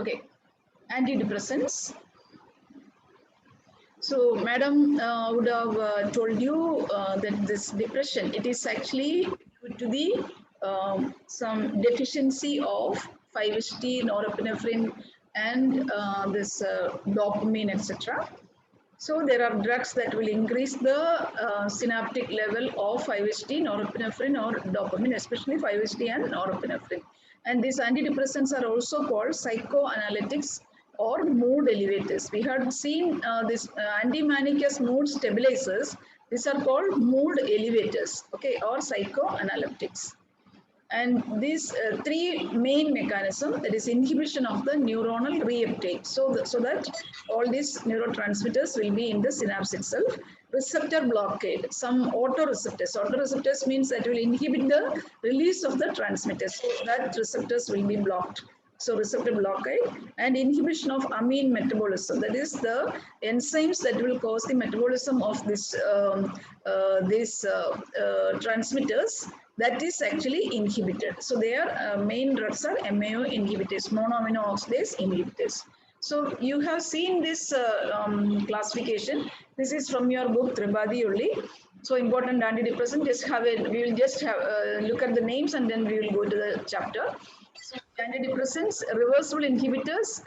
Okay, antidepressants. So, madam would have told you that this depression, it is actually due to the some deficiency of 5-HT, norepinephrine, and this dopamine, etc. So there are drugs that will increase the synaptic level of 5-HT, norepinephrine or dopamine, especially 5-HT and norepinephrine. And these antidepressants are also called psychoanalytics or mood elevators. We had seen this anti-manic as mood stabilizers. These are called mood elevators, okay, or psychoanalytics. And these three main mechanisms, that is inhibition of the neuronal reuptake, so that all these neurotransmitters will be in the synapse itself. Receptor blockade, some autoreceptors means that will inhibit the release of the transmitters, so that receptors will be blocked. So receptor blockade and inhibition of amine metabolism, that is the enzymes that will cause the metabolism of these transmitters, that is actually inhibited. So their main drugs are MAO inhibitors, monoamino oxidase inhibitors. So you have seen this classification. This is from your book Tripathi only. So important antidepressant. Just have it. We will just have look at the names and then we will go to the chapter. So antidepressants, reversible inhibitors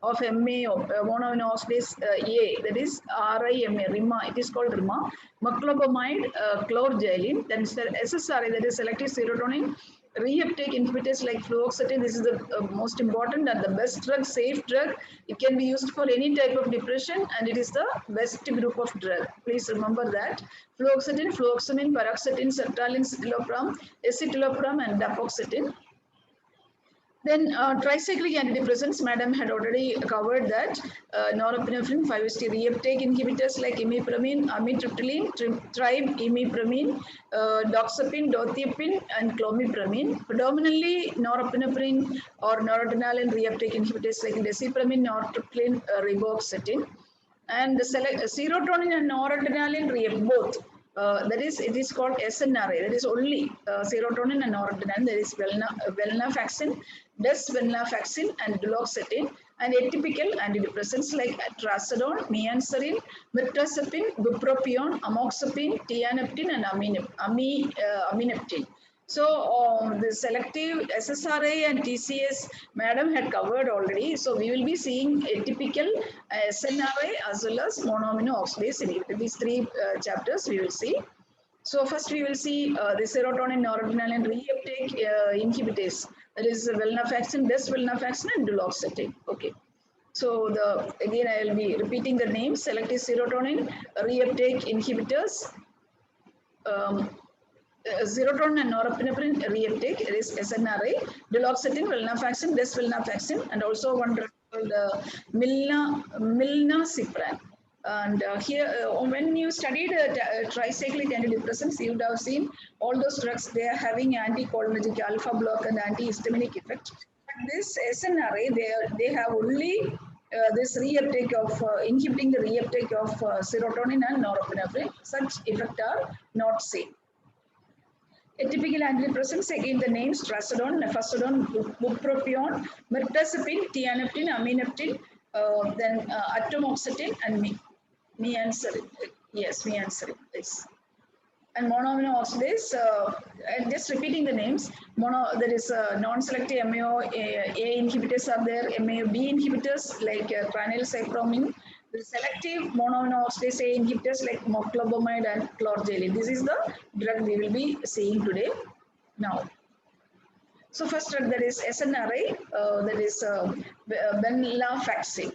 of MAO, monoamino oxidase A, that is RIMA, it is called RIMA, meclobamide, chlorgelin, then SSRI, that is selective serotonin reuptake inhibitors like fluoxetine. This is the most important and the best drug, safe drug. It can be used for any type of depression and it is the best group of drug. Please remember that. Fluoxetine, fluoxamine, paroxetine, sertraline, citalopram, escitalopram and dapagliflozin. Then tricyclic antidepressants, madam had already covered that. Norepinephrine, 5-HT reuptake inhibitors like imipramine, amitriptyline, imipramine, doxepin, dothepin, and clomipramine. Predominantly norepinephrine or noradrenaline reuptake inhibitors like desipramine, nortriptyline, reboxetine. And the serotonin and noradrenaline both. That is, it is called SNRI. That is only serotonin and noradrenaline. There is venlafaxine, desvenlafaxine, and duloxetine, and atypical antidepressants like trazodone, mianserin, mirtazapine, bupropion, amoxapine, tianeptine, and amineptine. So the selective SSRI and TCS, madam had covered already. So we will be seeing atypical SNRI as well as monoamino oxidase inhibitor. These three chapters we will see. So first we will see the serotonin, noradrenaline reuptake inhibitors. That is venlafaxine, desvenlafaxine, and duloxetine. Okay. So again I will be repeating the names: selective serotonin reuptake inhibitors. Serotonin and norepinephrine reuptake, it is SNRI, duloxetine, venlafaxine, desvenlafaxine, and also one drug called milnacipran. And here, when you studied tricyclic antidepressants, you would have seen all those drugs, they are having anticholinergic, alpha block, and antihistaminic effect. But this SNRI, they have only this reuptake of inhibiting the reuptake of serotonin and norepinephrine. Such effect are not seen. Atypical antidepressants, again the names: trazodone, nefazodone, bupropion, mirtazapine, tianeptine, amineptine, then atomoxetine, and mianserin. Yes, mianserin. Yes. And monoamino oxidase, and just repeating the names, there is non-selective MAO A inhibitors are there, MAO B inhibitors like pranylcypromine, the selective monoamino oxidase A inhibitors like moclobamide and chlorgelin. This is the drug we will be seeing today. Now, so first drug, that is SNRI, that is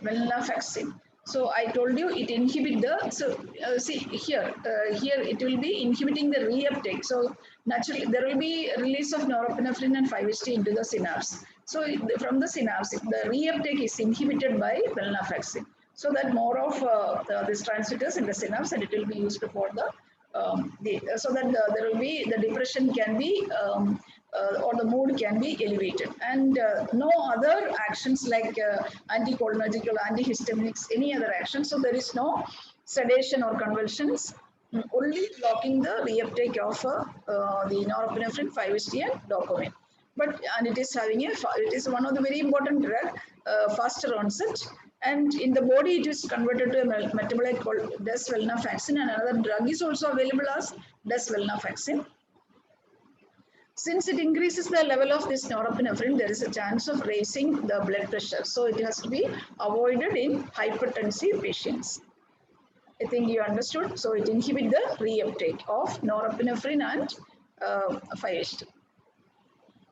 venlafaxine. So I told you it inhibit the, so see here it will be inhibiting the reuptake. So naturally there will be release of norepinephrine and 5-HT into the synapse. So from the synapse, the reuptake is inhibited by venlafaxine. So that more of these transmitters in the synapse, and it will be used for the so that there will be, the depression can be or the mood can be elevated, and no other actions like anticholinergic or antihistaminics, any other action. So there is no sedation or convulsions, only blocking the reuptake of the norepinephrine, 5-HT, and dopamine. and it is having it is one of the very important drug, faster onset. And in the body, it is converted to a metabolite called desvelnafexin, and another drug is also available as desvelnafexin. Since it increases the level of this norepinephrine, there is a chance of raising the blood pressure. So it has to be avoided in hypertensive patients. I think you understood. So it inhibits the reuptake of norepinephrine and 5-HT.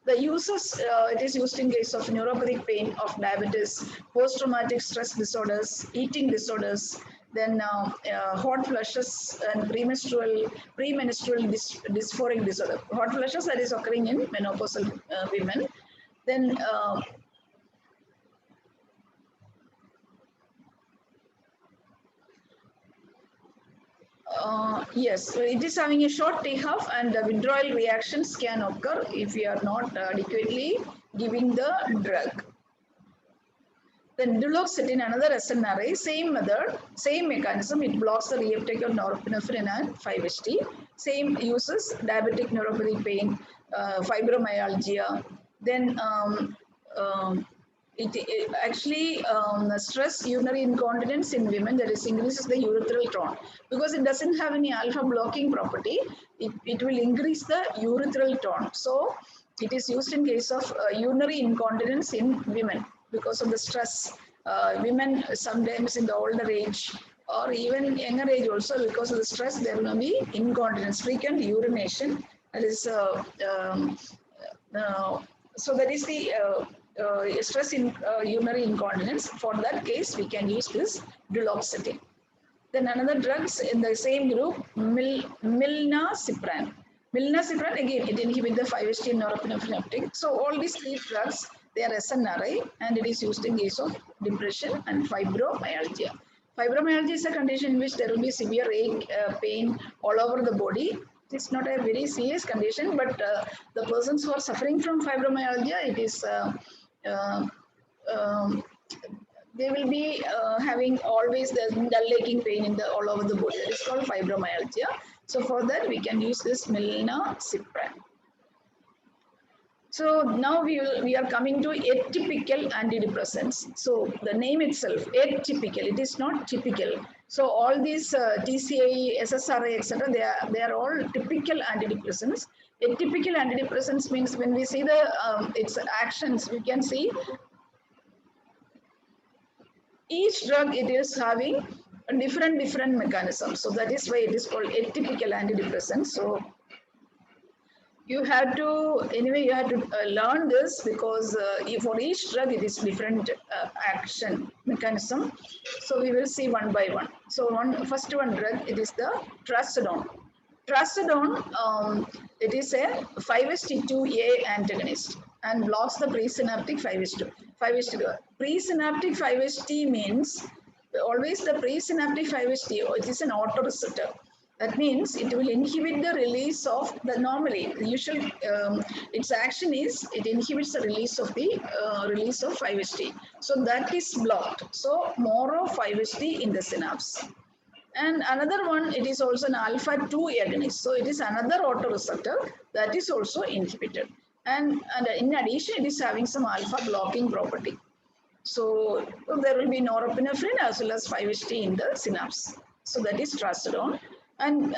The uses, it is used in case of neuropathic pain of diabetes, post-traumatic stress disorders, eating disorders, then hot flushes and premenstrual dysphoric disorder. Hot flushes that is occurring in menopausal women. Then yes, it is having a short T-half, and the withdrawal reactions can occur if we are not adequately giving the drug. Then duloxetine, another SNRI, same method, same mechanism. It blocks the reuptake of norepinephrine and 5-HT. Same uses, diabetic neuropathy pain, fibromyalgia. Then it actually stress urinary incontinence in women, that is increases the urethral tone, because it doesn't have any alpha blocking property. It will increase the urethral tone. So it is used in case of urinary incontinence in women because of the stress. Women sometimes in the older age or even younger age also, because of the stress, there will be incontinence, frequent urination. That is so that is the stress in urinary incontinence. For that case, we can use this duloxetine. Then another drugs in the same group, milnacipran. Milnacipran, again, it inhibits the 5-HT norepinephrine uptake. So all these three drugs, they are SNRI, and it is used in case of depression and fibromyalgia. Fibromyalgia is a condition in which there will be severe ache, pain all over the body. It's not a very serious condition, but the persons who are suffering from fibromyalgia, it is they will be having always the dull aching pain in the all over the body. That is called fibromyalgia. So for that, we can use this milnacipran. So now we are coming to atypical antidepressants. So the name itself, atypical, it is not typical. So all these TCI, SSRI, etc., they are all typical antidepressants. Atypical antidepressants means when we see the its actions, we can see each drug it is having a different mechanism. So that is why it is called atypical antidepressant. So you have to learn this, because for each drug it is different action mechanism. So we will see one by one. So first one drug, it is the trazodone. Trazodone, it is a 5-HT2A antagonist and blocks the presynaptic 5-HT2. Presynaptic 5-HT means always the presynaptic 5-HT, it is an autoreceptor. That means it will inhibit the release of the normally usual. Its action is it inhibits the release of 5-HT. So that is blocked. So more of 5-HT in the synapse. And another one, it is also an alpha-2 agonist. So it is another autoreceptor that is also inhibited. And in addition, it is having some alpha blocking property. So there will be norepinephrine as well as 5-HT in the synapse. So that is trazodone. And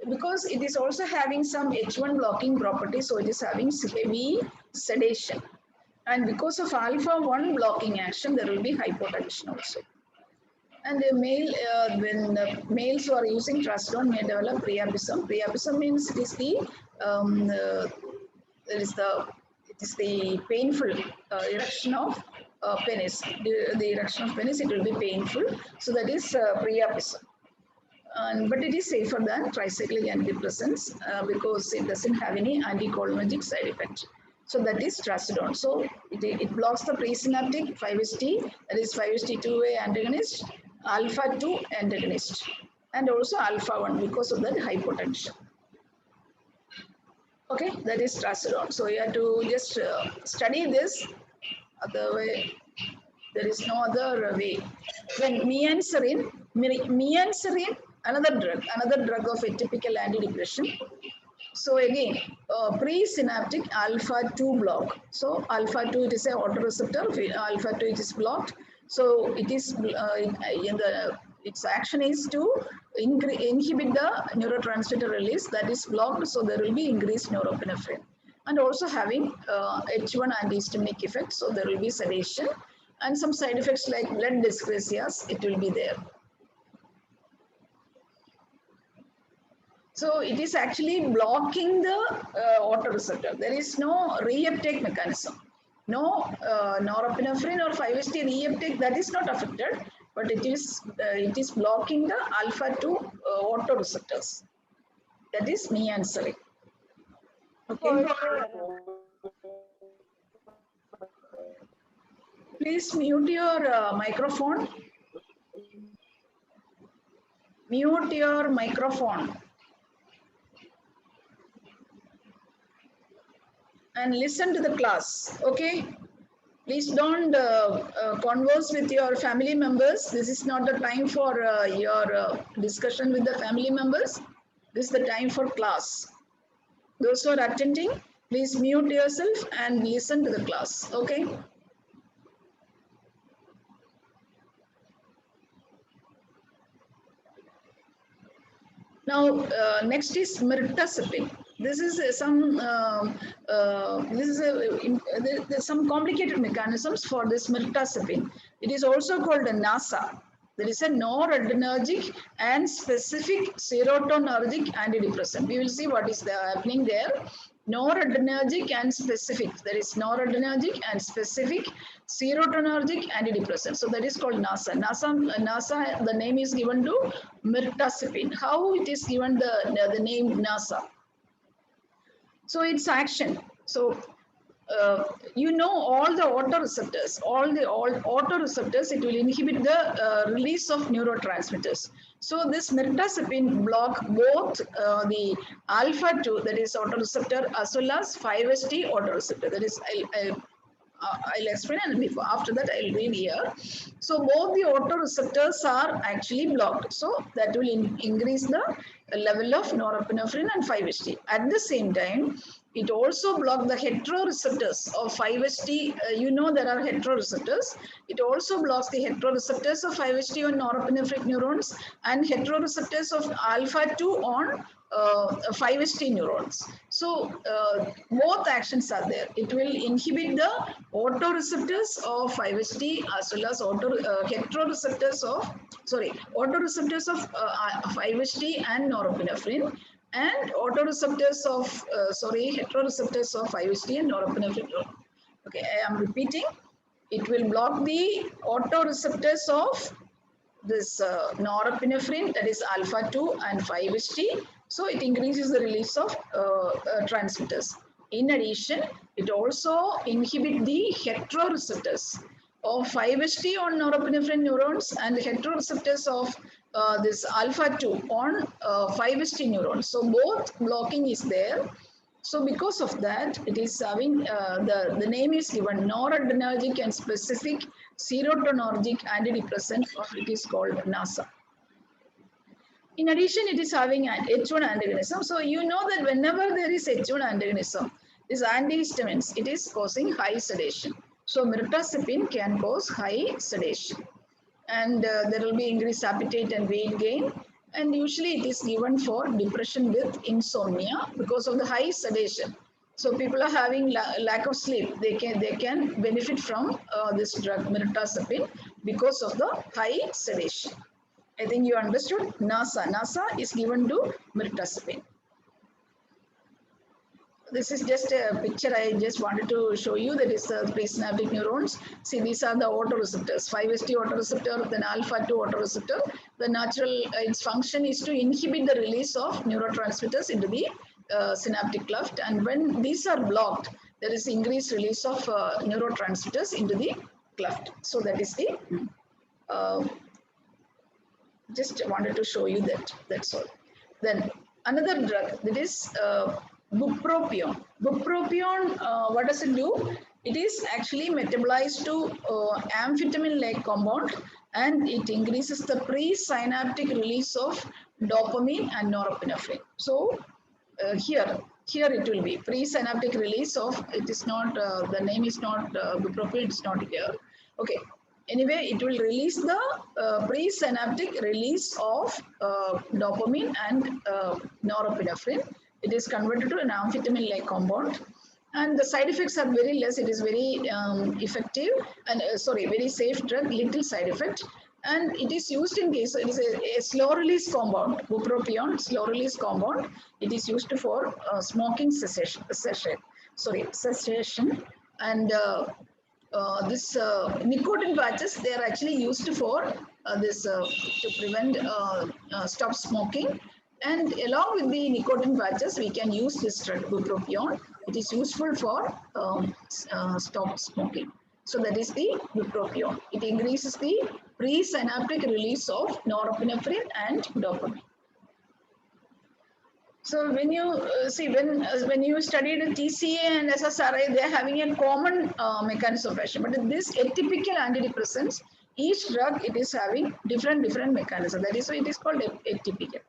because it is also having some H1 blocking property, so it is having heavy sedation. And because of alpha-1 blocking action, there will be hypotension also. And when the males who are using trazodone may develop priapism. Priapism means it is the painful erection of penis. The erection of penis, it will be painful. So that is priapism. But it is safer than tricyclic antidepressants because it doesn't have any anticholinergic side effect. So that is trazodone. So it blocks the presynaptic 5-HT, that is 5-HT2A antagonist, alpha-2 antagonist, and also alpha-1 because of that hypotension. Okay, that is trazodone. So you have to just study this. Otherwise, there is no other way. When mianserin, another drug of atypical antidepressant. So So again, presynaptic alpha 2 block. So alpha 2, it is a autoreceptor. Alpha 2, it is blocked. So it is its action is to inhibit the neurotransmitter release that is blocked. So there will be increased norepinephrine, and also having H1 antihistaminic effect. So there will be sedation and some side effects like blood dyscrasias. It will be there. So it is actually blocking the autoreceptor. There is no reuptake mechanism. No norepinephrine or 5-HT reuptake, that is not affected, but it is blocking the alpha 2 autoreceptors. That is me answering. Okay. Please mute your microphone. Mute your microphone. And listen to the class, okay? Please don't converse with your family members. This is not the time for your discussion with the family members. This is the time for class. Those who are attending, please mute yourself and listen to the class, okay? Now, next is mirtazapine. This is there's some complicated mechanisms for this mirtazapine. It is also called a NASA. There is a noradrenergic and specific serotonergic antidepressant. We will see what is happening there. Noradrenergic and specific. There is noradrenergic and specific serotonergic antidepressant. So that is called NASA. NASA, the name is given to mirtazapine. How it is given the name NASA? So its action. So you know all the autoreceptors, all autoreceptors, it will inhibit the release of neurotransmitters. So this mirtazapine block both the alpha 2, that is autoreceptor, as well as 5-HT autoreceptor. That is I'll explain, and after that I'll read here. So both the autoreceptors are actually blocked. So that will increase the level of norepinephrine and 5-HT. At the same time, it also blocks the heteroreceptors of 5-HT. You know there are heteroreceptors. It also blocks the heteroreceptors of 5-HT on norepinephrine neurons and heteroreceptors of alpha 2 on 5-HT neurons. So both actions are there. It will inhibit the autoreceptors of 5-HT as well as autoreceptors of 5-HT and norepinephrine, and autoreceptors of heteroreceptors of 5-HT and norepinephrine. Okay, I am repeating. It will block the autoreceptors of this norepinephrine, that is alpha 2 and 5-HT. So it increases the release of transmitters. In addition, it also inhibits the heteroreceptors of 5-HT on norepinephrine neurons and the heteroreceptors of this alpha 2 on 5-HT neurons. So both blocking is there. So because of that, it is having the name is given noradrenergic and specific serotonergic antidepressant, or it is called NASA. In addition, it is having an H1 antagonism. So you know that whenever there is H1 antagonism, this antihistamines, it is causing high sedation. So mirtazapine can cause high sedation, and there will be increased appetite and weight gain. And usually it is given for depression with insomnia because of the high sedation. So people are having lack of sleep. They can benefit from this drug mirtazapine because of the high sedation. I think you understood. NASA is given to mirtazapine. This is just a picture I just wanted to show you. That is the presynaptic neurons. See, these are the autoreceptors. 5-HT autoreceptor, then alpha 2 autoreceptor. The natural, its function is to inhibit the release of neurotransmitters into the synaptic cleft. And when these are blocked, there is increased release of neurotransmitters into the cleft. So that is the, just wanted to show you that, that's all. Then another drug, that is bupropion. Bupropion, what does it do? It is actually metabolized to amphetamine-like compound, and it increases the presynaptic release of dopamine and norepinephrine. So here, Here it will be presynaptic release of, it is not, the name is not bupropion, it's not here. Okay. Anyway, it will release the presynaptic release of dopamine and norepinephrine. It is converted to an amphetamine-like compound. And the side effects are very less. It is very effective and very safe drug, little side effect. And it is used in case, it is a slow release compound, bupropion, slow release compound. It is used for smoking cessation. And this nicotine patches, they are actually used for this to prevent stop smoking. And along with the nicotine patches, we can use this drug, bupropion. It is useful for stop smoking. So that is the bupropion. It increases the presynaptic release of norepinephrine and dopamine. So when you see, when you studied TCA and SSRI, they are having a common mechanism of action. But in this atypical antidepressants, each drug, it is having different mechanism. That is why it is called atypical.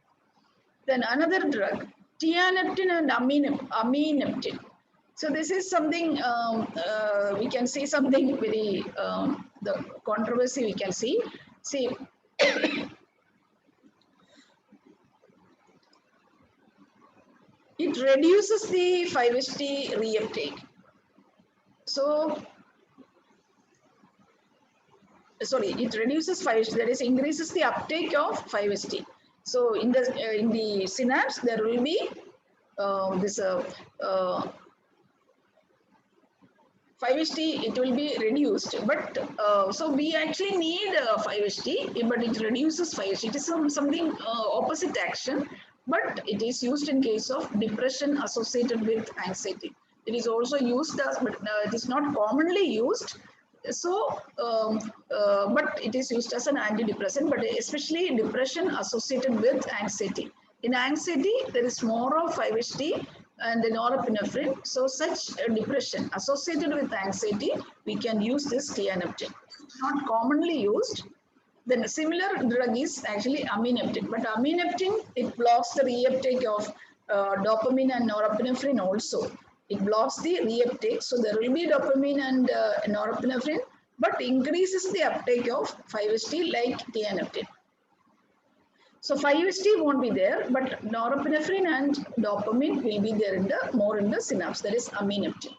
Then another drug, tianeptine and amineptine. So this is something, we can see something very, the controversy we can see. See, it reduces the 5-HT reuptake. So, it reduces 5-HT, that is increases the uptake of 5-HT. So in the synapse, there will be this 5-HT, it will be reduced. But so we actually need 5-HT, but it reduces 5-HT. It is something opposite action, but it is used in case of depression associated with anxiety. It is also used as, but it is not commonly used. So, but it is used as an antidepressant, but especially depression associated with anxiety. In anxiety, there is more of 5-HT and the norepinephrine. So such depression associated with anxiety, we can use this tianeptine. Not commonly used. Then a similar drug is actually amineptine. But amineptine, it blocks the reuptake of dopamine and norepinephrine also. It blocks the reuptake. So there will be dopamine and norepinephrine, but increases the uptake of 5-HT like tianeptine. So 5-HT won't be there, but norepinephrine and dopamine will be there more in the synapse. That is amineptine.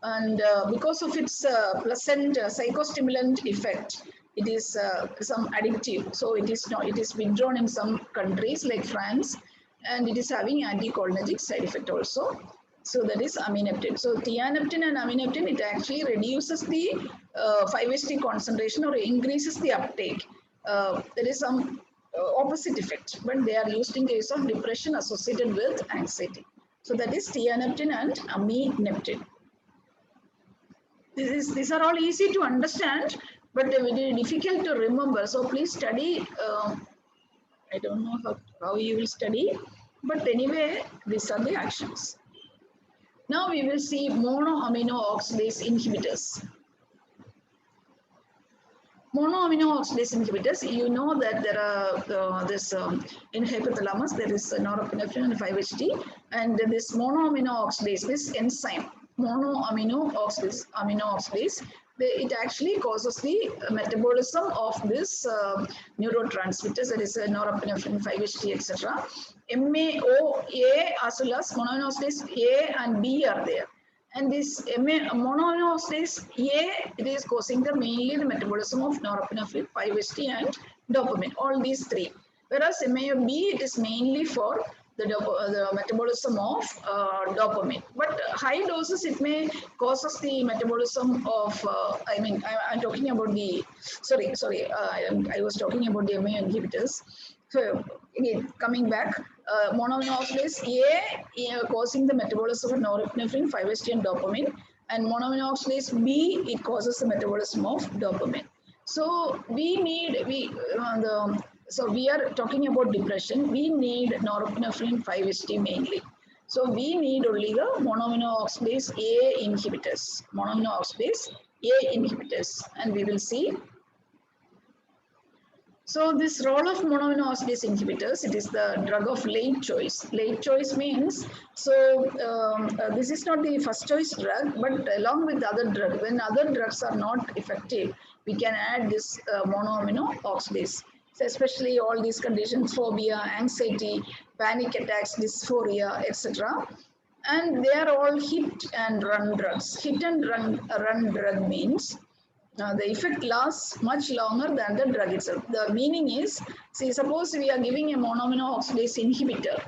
And because of its pleasant psychostimulant effect, it is some addictive. So it is withdrawn in some countries like France, and it is having anticholinergic side effect also. So that is amineptine. So tianeptine and amineptine, it actually reduces the 5-HT concentration or increases the uptake. There is some opposite effect, but they are used in case of depression associated with anxiety. So that is tianeptine and amineptine. These are all easy to understand, but very difficult to remember. So please study. I don't know how you will study, but anyway, these are the actions. Now we will see monoamino oxidase inhibitors. Monoamino oxidase inhibitors, you know that there are in hypothalamus, there is norepinephrine and 5-HT, and this monoamino oxidase, this enzyme, monoamino oxidase, it actually causes the metabolism of this neurotransmitters, that is norepinephrine, 5-HT, etc. MAOA as well as monoamino oxidase A and B are there. And this monoamino oxidase A, it is causing mainly the metabolism of norepinephrine, 5-HT and dopamine, all these three. Whereas MAO-B, it is mainly for the metabolism of dopamine. But high doses, it may causes the metabolism of, I'm talking about the, I was talking about the MAO inhibitors. So again, coming back, monoamino oxidase A causing the metabolism of norepinephrine, 5-HT and dopamine, and monoamino oxidase B, it causes the metabolism of dopamine. So so we are talking about depression. We need norepinephrine, 5-HT mainly. So we need only the monoamino oxidase A inhibitors, monoamino oxidase A inhibitors, and we will see. So this role of monoamino oxidase inhibitors, it is the drug of late choice. Late choice means, so this is not the first choice drug, but along with the other drug, when other drugs are not effective, we can add this monoamino oxidase. So especially all these conditions, phobia, anxiety, panic attacks, dysphoria, etc. And they are all hit and run drugs. Hit and run drug means the effect lasts much longer than the drug itself. The meaning is, see, suppose we are giving a monoamino oxidase inhibitor.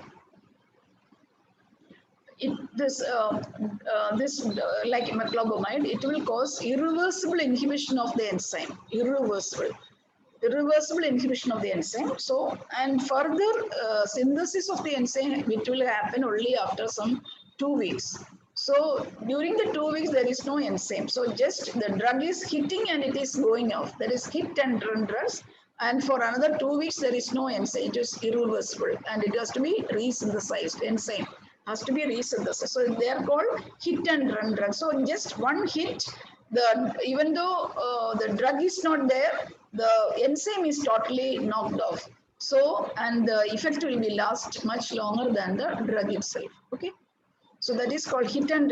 Like metoclopramide, it will cause irreversible inhibition of the enzyme. Irreversible inhibition of the enzyme. So, and further synthesis of the enzyme, which will happen only after some 2 weeks. So during the 2 weeks, there is no enzyme. So just the drug is hitting and it is going off. That is hit and run drugs. And for another 2 weeks, there is no enzyme. It is irreversible and it has to be resynthesized. Enzyme has to be resynthesized. So they are called hit and run drugs. So just one hit, even though the drug is not there, the enzyme is totally knocked off. So, and the effect will be last much longer than the drug itself. Okay. So that is called hit and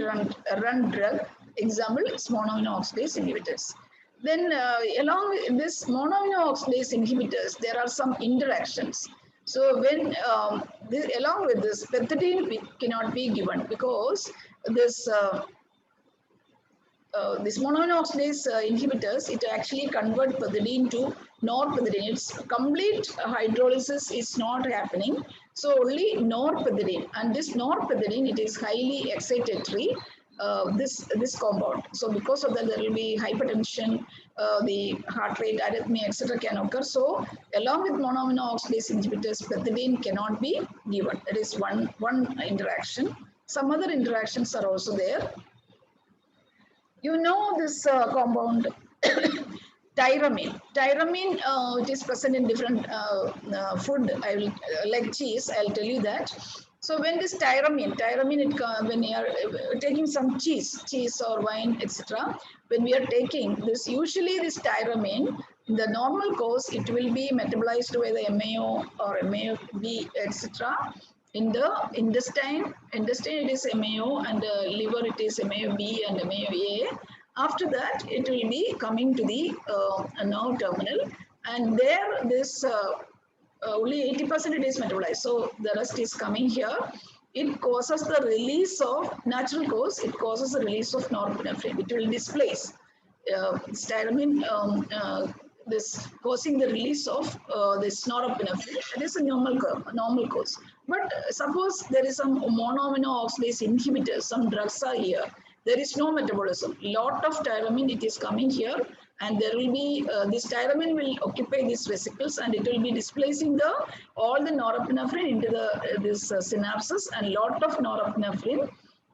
run drug. Example is monoamino oxidase inhibitors. Then along with this monoamino oxidase inhibitors, there are some interactions. So when along with this, pethidine cannot be given because this monoamino oxidase inhibitors, it actually convert pethidine to norpethidine. Its complete hydrolysis is not happening. So only norpethidine, and this norpethidine, it is highly excitatory. This compound. So because of that, there will be hypertension, the heart rate, arrhythmia, etc. can occur. So along with monoamino oxidase inhibitors, pethidine cannot be given. That is one interaction. Some other interactions are also there. You know this compound tyramine. Tyramine, it is present in different food. I will like cheese. I'll tell you that. So when this tyramine, when you are taking some cheese or wine, etc. When we are taking this, usually this tyramine, in the normal course, it will be metabolized by the MAO or MAOB, etc. In the intestine it is MAO, and liver it is MAOB and MAOA. After that, it will be coming to the nerve terminal, and there this only 80% it is metabolized. So the rest is coming here. It causes the release of natural cause. It causes the release of norepinephrine. It will displace tyramine. This causing the release of this norepinephrine. That is a normal cause. But suppose there is some monoamino oxidase inhibitors, some drugs are here. There is no metabolism. Lot of tyramine, it is coming here, and there will be this tyramine will occupy these vesicles, and it will be displacing all the norepinephrine into this synapses, and lot of norepinephrine,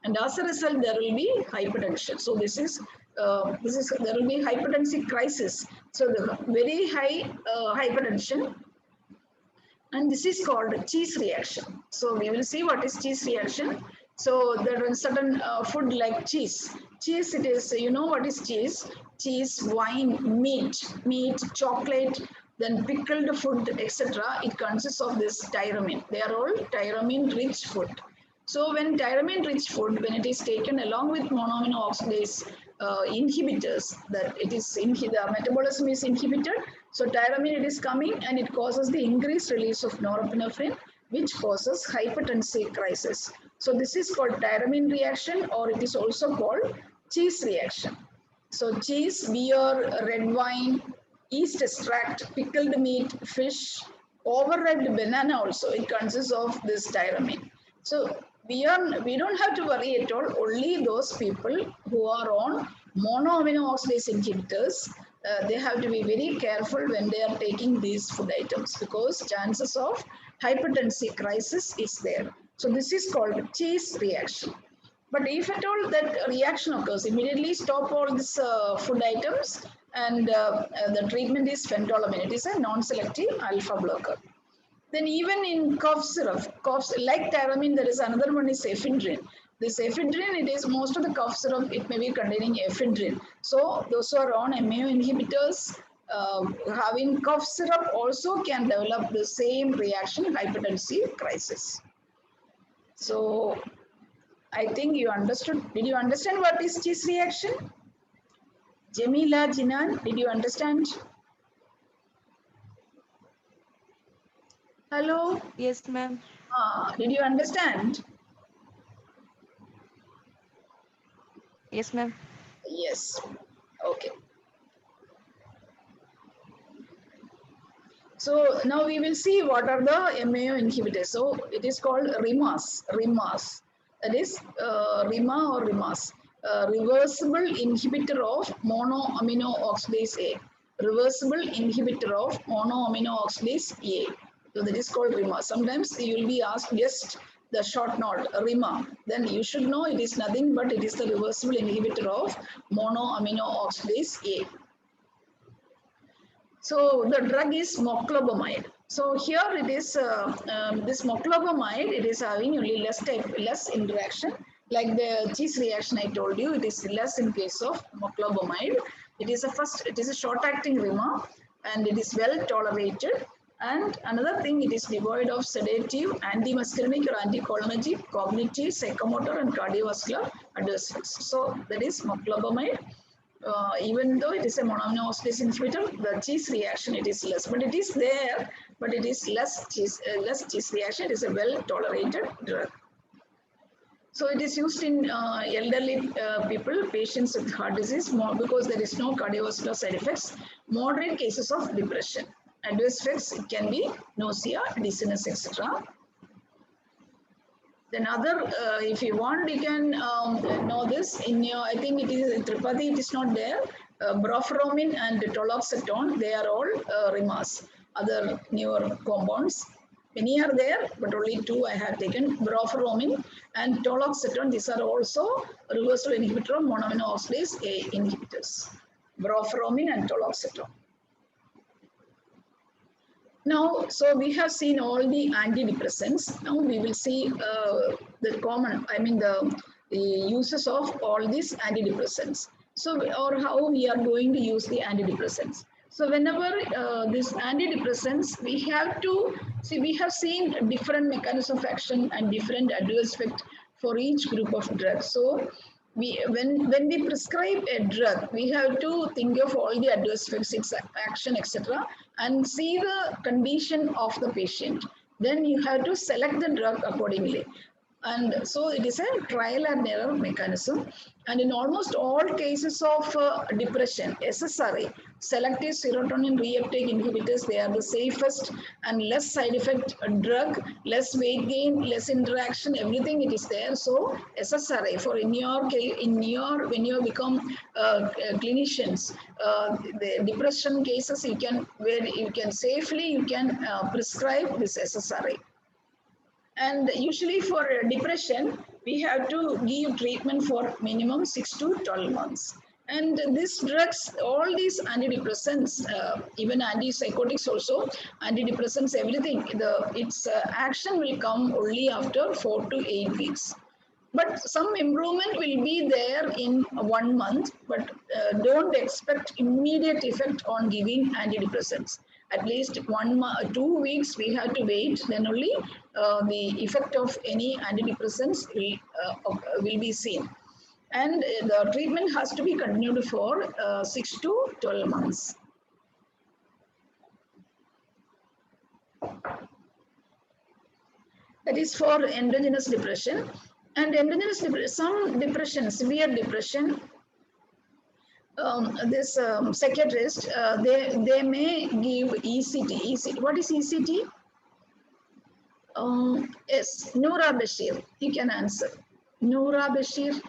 and as a result there will be hypertension. So this is there will be hypertensive crisis. So the very high hypertension, and this is called cheese reaction. So we will see what is cheese reaction. So there are certain food like cheese. Cheese, it is, you know what is cheese? Cheese, wine, meat, chocolate, then pickled food, etc. It consists of this tyramine. They are all tyramine-rich food. So when tyramine-rich food, when it is taken along with monoamino oxidase inhibitors, that it is the metabolism is inhibited. So tyramine, it is coming and it causes the increased release of norepinephrine, which causes hypertensive crisis. So this is called tyramine reaction, or it is also called cheese reaction. So cheese, beer, red wine, yeast extract, pickled meat, fish, overripe banana also, it consists of this tyramine. So we don't have to worry at all. Only those people who are on monoamino oxidase inhibitors, they have to be very careful when they are taking these food items, because chances of hypertensive crisis is there. So this is called cheese reaction. But if at all that reaction occurs, immediately stop all these food items, and the treatment is phentolamine. It is a non-selective alpha blocker. Then even in cough syrup, like tyramine, there is another one is ephedrine. This ephedrine, it is most of the cough syrup, it may be containing ephedrine. So those who are on MAO inhibitors, having cough syrup also can develop the same reaction, hypertensive crisis. So I think you understood. Did you understand what is cheese reaction? Jamila, Jinan, did you understand? Hello? Yes, ma'am. Did you understand? Yes, ma'am. Yes. Okay. So now we will see what are the MAO inhibitors. So it is called RIMAS. RIMAS. That is RIMA or RIMAS. Reversible inhibitor of monoamino oxidase A. Reversible inhibitor of monoamino oxidase A. So that is called RIMA. Sometimes you will be asked just the short note RIMA. Then you should know it is nothing but it is the reversible inhibitor of monoamino oxidase A. So the drug is moclobemide. So here it is this moclobemide. It is having only less interaction. Like the cheese reaction I told you, it is less in case of moclobemide. It is a short-acting RIMA, and it is well tolerated. And another thing, it is devoid of sedative, antimuscarinic or anticholinergic, cognitive, psychomotor, and cardiovascular adverse effects. So that is moclobemide. Even though it is a monoamino oxidase inhibitor, the cheese reaction it is less, but it is there, but it is less cheese reaction. It is a well tolerated drug. So it is used in elderly people, patients with heart disease, more because there is no cardiovascular side effects. Moderate cases of depression. Adverse effects, it can be nausea, dizziness, etc. Then other, if you want, you can know this in your, I think it is in Tripadi, it is not there. Brofromin and toloxetone, they are all RIMAs, other newer compounds. Many are there, but only two I have taken, brofromin and toloxetone. These are also reversible inhibitor of monoamino oxidase A inhibitors. Brofromin and toloxetone. Now, so we have seen all the antidepressants. Now we will see the common, the uses of all these antidepressants. So, or how we are going to use the antidepressants. So, whenever these antidepressants, we have to see, we have seen different mechanism of action and different adverse effect for each group of drugs. So, when we prescribe a drug, we have to think of all the adverse effects, its action, etc., and see the condition of the patient. Then you have to select the drug accordingly. And so it is a trial and error mechanism. And in almost all cases of depression, SSRI, selective serotonin reuptake inhibitors, they are the safest and less side effect drug, less weight gain, less interaction, everything it is there. So SSRI, for in your when you become clinicians, the depression cases, you can safely prescribe this SSRI. And usually for depression, we have to give treatment for minimum 6 to 12 months. And these drugs, all these antidepressants, even antipsychotics also, antidepressants, everything, its action will come only after 4 to 8 weeks. But some improvement will be there in 1 month, but don't expect immediate effect on giving antidepressants. At least 2 weeks we have to wait, then only the effect of any antidepressants will be seen. And the treatment has to be continued for 6 to 12 months. That is for endogenous depression. And endogenous depression, some depression, severe depression, this psychiatrist, they may give ECT. What is ECT? Yes, Noura Bashir. You can answer. Noura Bashir.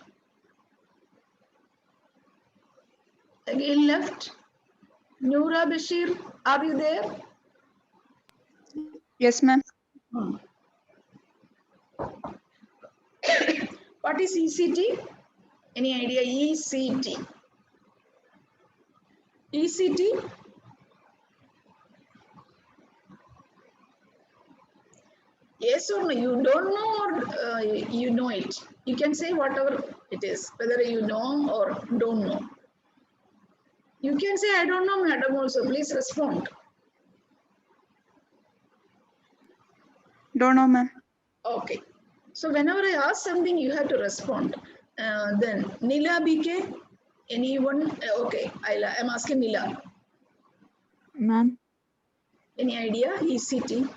Again left. Noura Bashir, are you there? Yes, ma'am. What is ECT? Any idea? ECT. ECT? Yes or no? You don't know or you know it. You can say whatever it is, whether you know or don't know. You can say, I don't know, madam, also. Please respond. Don't know, ma'am. Okay. So whenever I ask something, you have to respond. Then Nila BK, anyone? Okay, I'm asking Nila. Ma'am. Any idea? ECT.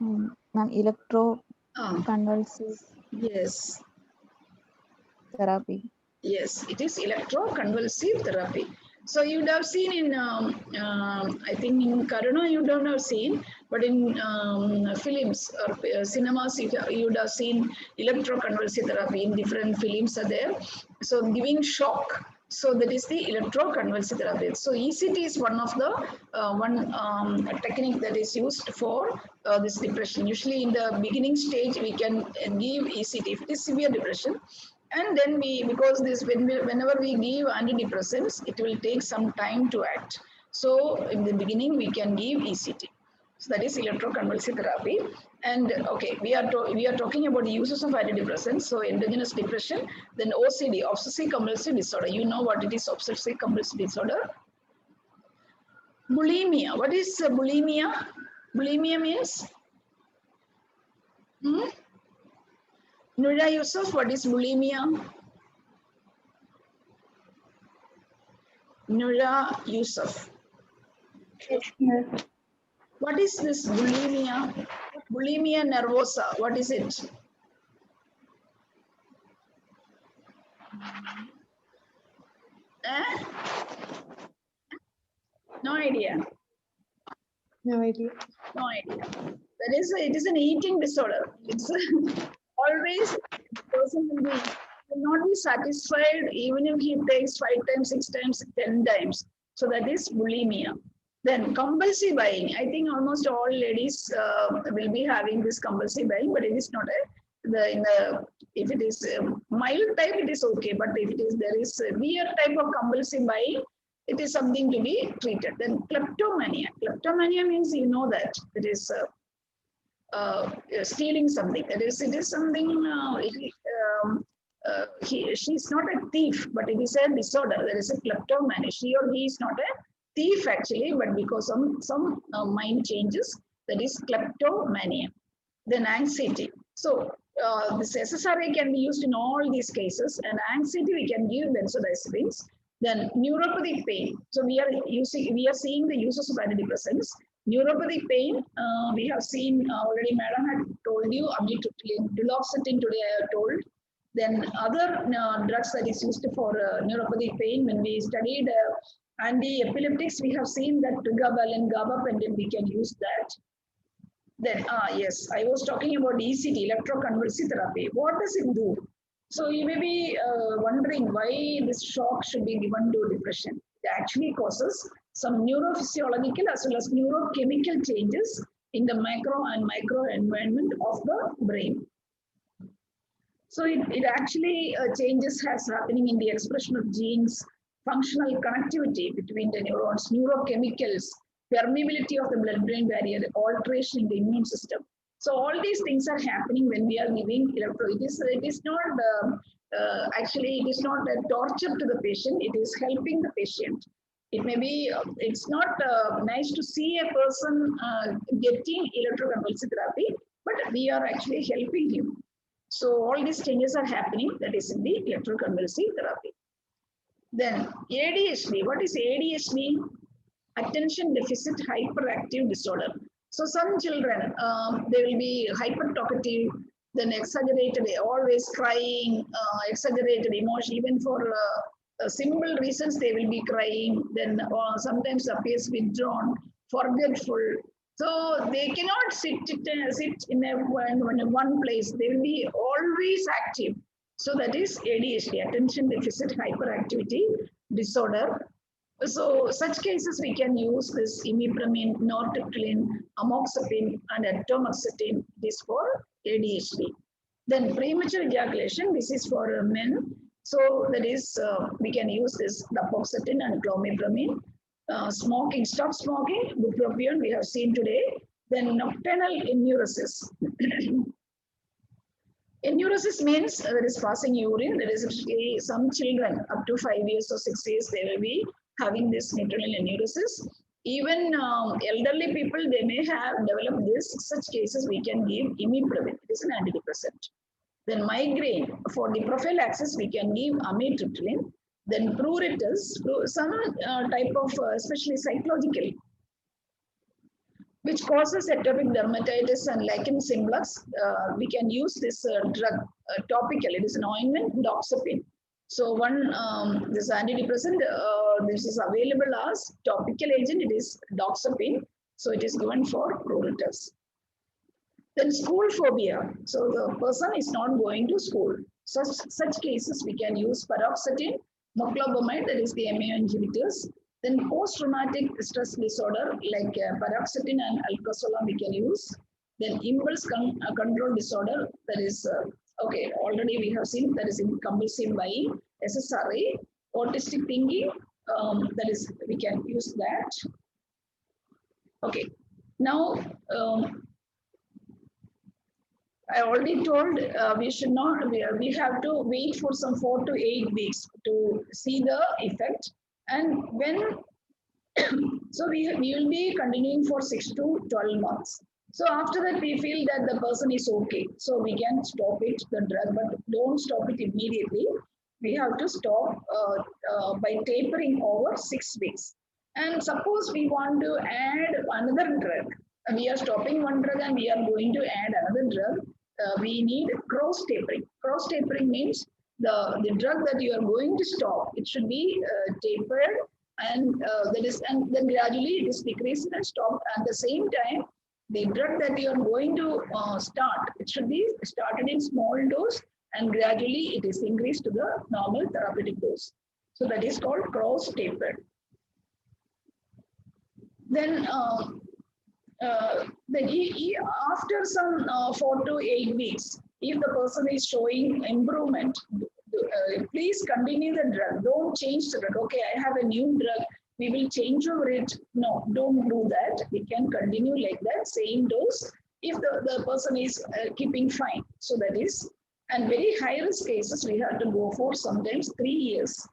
Ma'am, electroconvulsive Yes. therapy. Yes, it is electroconvulsive therapy. So you would have seen in, I think in Karuna you don't have seen, but in films or cinemas you would have seen electroconvulsive therapy in different films are there. So giving shock. So that is the electroconvulsive therapy. So ECT is one of the one technique that is used for this depression. Usually in the beginning stage we can give ECT if it is severe depression. And then because this whenever we give antidepressants, it will take some time to act. So in the beginning we can give ECT. So that is electroconvulsive therapy. And okay, we are talking about the uses of antidepressants. So endogenous depression, then OCD, obsessive compulsive disorder. You know what it is, obsessive compulsive disorder. Bulimia. What is bulimia? Bulimia means? Nura Yusuf, what is bulimia? Nura Yusuf. What is this bulimia? Bulimia nervosa. What is it? Eh? No idea. No idea. No idea. That is, it is an eating disorder. It's always the person will not be satisfied even if he takes 5 times, 6 times, 10 times. So that is bulimia. Then compulsive buying. I think almost all ladies will be having this compulsive buying, but it is not if it is mild type, it is okay. But if it is there is severe type of compulsive buying, it is something to be treated. Then kleptomania. Kleptomania means you know that it is stealing something. It is something. She's not a thief, but it is a disorder. There is a kleptomania. She or he is not a thief actually, but because of some mind changes, that is kleptomania. Then anxiety. So this SSRI can be used in all these cases, and anxiety we can give benzodiazepines. Then neuropathic pain. So we are seeing the uses of antidepressants. Neuropathic pain, we have seen already. Madam had told you. Amitriptyline, duloxetine today I have told. Then other drugs that is used for neuropathic pain. When we studied anti-epileptics, we have seen that pregabalin, gabapentin, we can use that. Then, yes, I was talking about ECT, electroconvulsive therapy. What does it do? So you may be wondering why this shock should be given to depression. It actually causes some neurophysiological as well as neurochemical changes in the macro and micro environment of the brain. So it actually changes has happening in the expression of genes, functional connectivity between the neurons, neurochemicals, permeability of the blood-brain barrier, alteration in the immune system. So all these things are happening when we are giving electro. It is not actually it is not a torture to the patient. It is helping the patient. It may be it's not nice to see a person getting electroconvulsive therapy, but we are actually helping him. So all these changes are happening. That is in the electroconvulsive therapy. Then ADHD. What is ADHD? Attention deficit hyperactive disorder. So some children, they will be hyper talkative, then exaggerated, always crying, exaggerated emotion, even for simple reasons they will be crying, then sometimes appears withdrawn, forgetful. So they cannot sit in one place. They will be always active. So that is ADHD, attention deficit hyperactivity disorder. So such cases we can use this imipramine, nortriptyline, amoxapine, and atomoxetine. This for ADHD. Then premature ejaculation. This is for men. So that is we can use this naproxetine and clomipramine. Smoking, stop smoking, bupropion we have seen today. Then nocturnal enuresis. Enuresis means there is passing urine. There is some children up to 5 years or 6 years, they will be having this maternal enuresis. Even elderly people, they may have developed this. Such cases, we can give imiprevin. It is an antidepressant. Then migraine, for the prophylaxis, we can give amitriptyline. Then pruritus, some type of, especially psychological, which causes atopic dermatitis and lichen simplex. We can use this drug topical. It is an ointment, doxepin. So this antidepressant, this is available as topical agent. It is doxepin. So it is given for pruritus. Then school phobia. So the person is not going to school. Such cases we can use paroxetine, moclobemide, that is the MAO inhibitors. Then post-traumatic stress disorder like paroxetine and alprazolam we can use. Then impulse control disorder, that is, okay, already we have seen that is compulsive buying, SSRI, autistic thinking, that is, we can use that. Okay, now I already told we should not, we have to wait for some 4 to 8 weeks to see the effect. And when, so we will be continuing for 6 to 12 months. So after that, we feel that the person is okay. So we can stop it, the drug, but don't stop it immediately. We have to stop by tapering over 6 weeks. And suppose we want to add another drug. We are stopping one drug and we are going to add another drug. We need cross tapering. Cross tapering means the drug that you are going to stop, it should be tapered, and and then gradually it is decreased and stopped. At the same time, the drug that you are going to start, it should be started in small dose and gradually it is increased to the normal therapeutic dose. So that is called cross tapered. Then after some 4 to 8 weeks, if the person is showing improvement, please continue the drug. Don't change the drug. Okay, I have a new drug. We will change over it. No, don't do that. We can continue like that, same dose, if the person is keeping fine. So that is, and very high risk cases, we have to go for sometimes 3 years.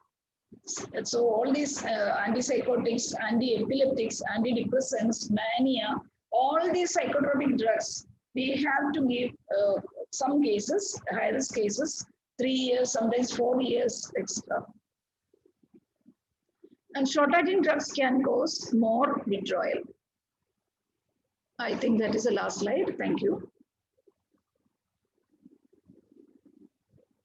So all these antipsychotics, anti-epileptics, antidepressants, mania, all these psychotropic drugs, we have to give some cases, high-risk cases, 3 years, sometimes 4 years extra. And short-acting drugs can cause more withdrawal. I think that is the last slide. Thank you.